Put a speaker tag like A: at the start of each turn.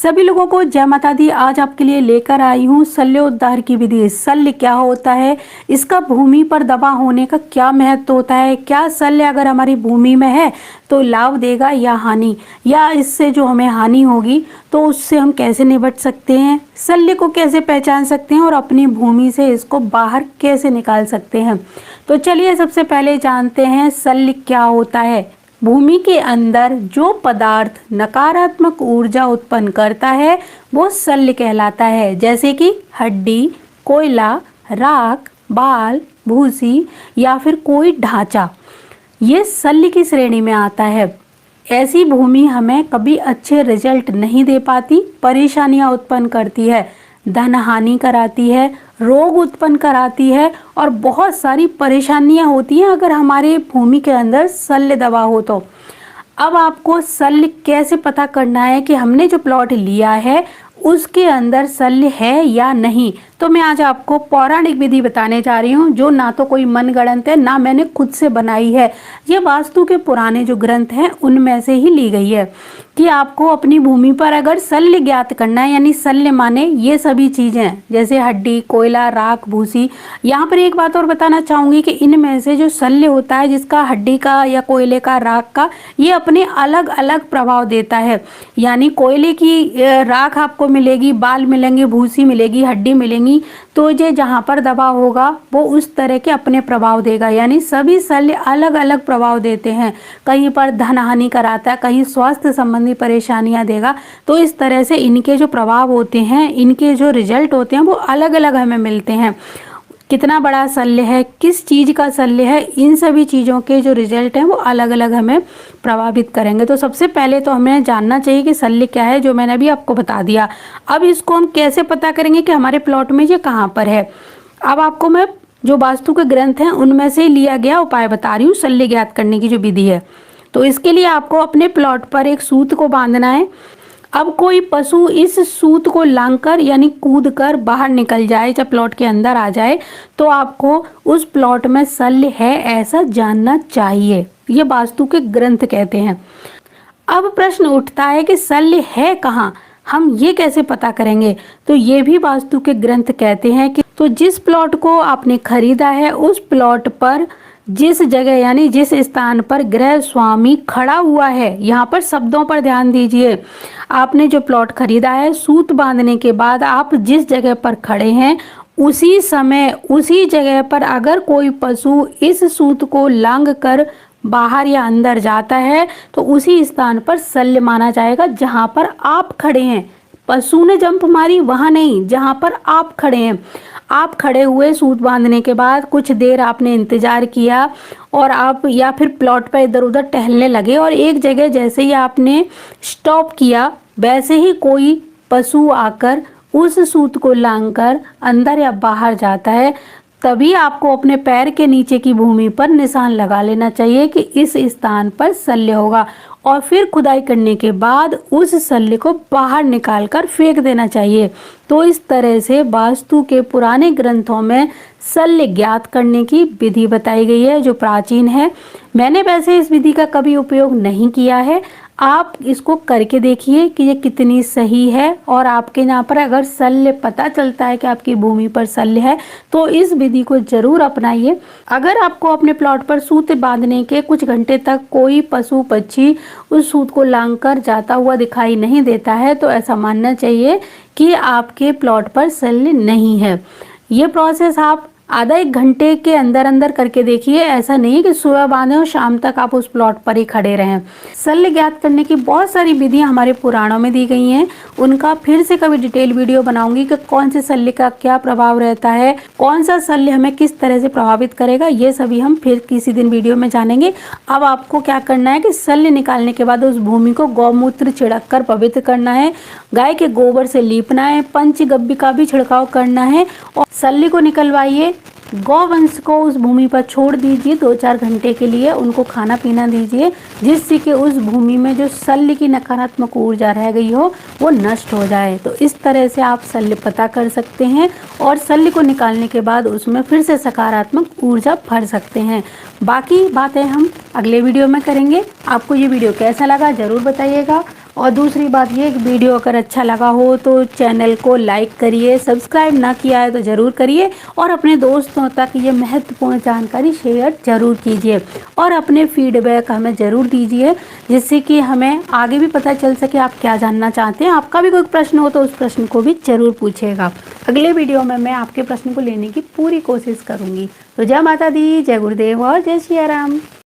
A: सभी लोगों को जय माता दी। आज आपके लिए लेकर आई हूँ शल्योद्धार की विधि। शल्य क्या होता है, इसका भूमि पर दबा होने का क्या महत्व होता है, क्या शल्य अगर हमारी भूमि में है तो लाभ देगा या हानि, या इससे जो हमें हानि होगी तो उससे हम कैसे निपट सकते हैं, शल्य को कैसे पहचान सकते हैं और अपनी भूमि से इसको बाहर कैसे निकाल सकते हैं। तो चलिए सबसे पहले जानते हैं शल्य क्या होता है। भूमि के अंदर जो पदार्थ नकारात्मक ऊर्जा उत्पन्न करता है वो शल्य कहलाता है, जैसे कि हड्डी, कोयला, राख, बाल, भूसी या फिर कोई ढांचा, ये शल्य की श्रेणी में आता है। ऐसी भूमि हमें कभी अच्छे रिजल्ट नहीं दे पाती, परेशानियां उत्पन्न करती है, धन हानि कराती है, रोग उत्पन्न कराती है और बहुत सारी परेशानियां होती हैं अगर हमारे भूमि के अंदर शल्य दबा हो तो। अब आपको शल्य कैसे पता करना है कि हमने जो प्लॉट लिया है उसके अंदर शल्य है या नहीं, तो मैं आज आपको पौराणिक विधि बताने जा रही हूँ, जो ना तो कोई मनगढ़ंत है ना मैंने खुद से बनाई है। ये वास्तु के पुराने जो ग्रंथ हैं उनमें से ही ली गई है कि आपको अपनी भूमि पर अगर शल्य ज्ञात करना है, यानी शल्य माने ये सभी चीजें जैसे हड्डी, कोयला, राख, भूसी। यहाँ पर एक बात और बताना चाहूंगी कि इनमें से जो शल्य होता है, जिसका हड्डी का या कोयले का, राख का, ये अपने अलग अलग प्रभाव देता है। यानी कोयले की राख आपको मिलेगी, बाल मिलेंगे, भूसी मिलेगी, हड्डी मिलेंगी, तो ये जहां पर दबा होगा वो उस तरह के अपने प्रभाव देगा। यानी सभी शल्य अलग अलग प्रभाव देते हैं, कहीं पर धन हानि कराता है, कहीं स्वास्थ्य संबंधी परेशानियां देगा। तो इस तरह से इनके जो प्रभाव होते हैं, इनके जो रिजल्ट होते हैं वो अलग अलग हमें मिलते हैं। कितना बड़ा शल्य है, किस चीज का शल्य है, इन सभी चीजों के जो रिजल्ट हैं वो अलग अलग हमें प्रभावित करेंगे। तो सबसे पहले तो हमें जानना चाहिए कि शल्य क्या है, जो मैंने अभी आपको बता दिया। अब इसको हम कैसे पता करेंगे कि हमारे प्लॉट में ये कहाँ पर है। अब आपको मैं जो वास्तु के ग्रंथ हैं उनमें से लिया गया उपाय बता रही हूँ शल्य ज्ञात करने की जो विधि है। तो इसके लिए आपको अपने प्लॉट पर एक सूत को बांधना है। अब कोई पशु इस सूत को लांघकर यानी कूदकर बाहर निकल जाए, जब प्लॉट के अंदर आ जाए, तो आपको उस प्लॉट में शल्य है ऐसा जानना चाहिए। ये वास्तु के ग्रंथ कहते हैं। अब प्रश्न उठता है कि शल्य है कहाँ, हम ये कैसे पता करेंगे। तो ये भी वास्तु के ग्रंथ कहते हैं कि तो जिस प्लॉट को आपने खरीदा है उस प्लॉट पर जिस जगह यानी जिस स्थान पर गृह स्वामी खड़ा हुआ है, यहाँ पर शब्दों पर ध्यान दीजिए। आपने जो प्लॉट खरीदा है, सूत बांधने के बाद आप जिस जगह पर खड़े हैं उसी समय उसी जगह पर अगर कोई पशु इस सूत को लांघकर बाहर या अंदर जाता है तो उसी स्थान पर शल्य माना जाएगा जहां पर आप खड़े हैं। पशु ने जंप मारी वहां नहीं, जहां पर आप खड़े हैं। आप खड़े हुए सूत बांधने के बाद कुछ देर आपने इंतजार किया और आप या फिर प्लॉट पर इधर उधर टहलने लगे और एक जगह जैसे ही आपने स्टॉप किया वैसे ही कोई पशु आकर उस सूत को लांघकर अंदर या बाहर जाता है, तभी आपको अपने पैर के नीचे की भूमि पर निशान लगा लेना चाहिए कि इस स्थान पर शल्य होगा, और फिर खुदाई करने के बाद उस शल्य को बाहर निकालकर फेंक देना चाहिए। तो इस तरह से वास्तु के पुराने ग्रंथों में शल्य ज्ञात करने की विधि बताई गई है, जो प्राचीन है। मैंने वैसे इस विधि का कभी उपयोग नहीं किया है, आप इसको करके देखिए कि ये कितनी सही है। और आपके यहाँ पर अगर शल्य पता चलता है कि आपकी भूमि पर शल्य है तो इस विधि को जरूर अपनाइए। अगर आपको अपने प्लॉट पर सूत बांधने के कुछ घंटे तक कोई पशु पक्षी उस सूत को लांघकर जाता हुआ दिखाई नहीं देता है तो ऐसा मानना चाहिए कि आपके प्लॉट पर शल्य नहीं है। ये प्रोसेस आप आधा एक घंटे के अंदर अंदर करके देखिए। ऐसा नहीं कि सुबह बांधे और शाम तक आप उस प्लॉट पर ही खड़े रहें। शल्य ज्ञात करने की बहुत सारी विधियां हमारे पुराणों में दी गई हैं, उनका फिर से कभी डिटेल वीडियो बनाऊंगी कि कौन से शल्य का क्या प्रभाव रहता है, कौन सा शल्य हमें किस तरह से प्रभावित करेगा, ये सभी हम फिर किसी दिन वीडियो में जानेंगे। अब आपको क्या करना है कि शल्य निकालने के बाद उस भूमि को गौमूत्र छिड़क कर पवित्र करना है, गाय के गोबर से लीपना है, पंचगव्य का भी छिड़काव करना है और शल्य को निकलवाइए। गौवंश को उस भूमि पर छोड़ दीजिए 2-4 घंटे के लिए, उनको खाना पीना दीजिए, जिससे कि उस भूमि में जो शल्य की नकारात्मक ऊर्जा रह गई हो वो नष्ट हो जाए। तो इस तरह से आप शल्य पता कर सकते हैं और शल्य को निकालने के बाद उसमें फिर से सकारात्मक ऊर्जा भर सकते हैं। बाकी बातें हम अगले वीडियो में करेंगे। आपको ये वीडियो कैसा लगा जरूर बताइएगा और दूसरी बात ये, वीडियो अगर अच्छा लगा हो तो चैनल को लाइक करिए, सब्सक्राइब ना किया है तो ज़रूर करिए और अपने दोस्तों तक ये महत्वपूर्ण जानकारी शेयर ज़रूर कीजिए और अपने फीडबैक हमें ज़रूर दीजिए, जिससे कि हमें आगे भी पता चल सके आप क्या जानना चाहते हैं। आपका भी कोई प्रश्न हो तो उस प्रश्न को भी ज़रूर पूछिएगा। अगले वीडियो में मैं आपके प्रश्न को लेने की पूरी कोशिश करूँगी। तो जय माता दी, जय गुरुदेव और जय सिया राम।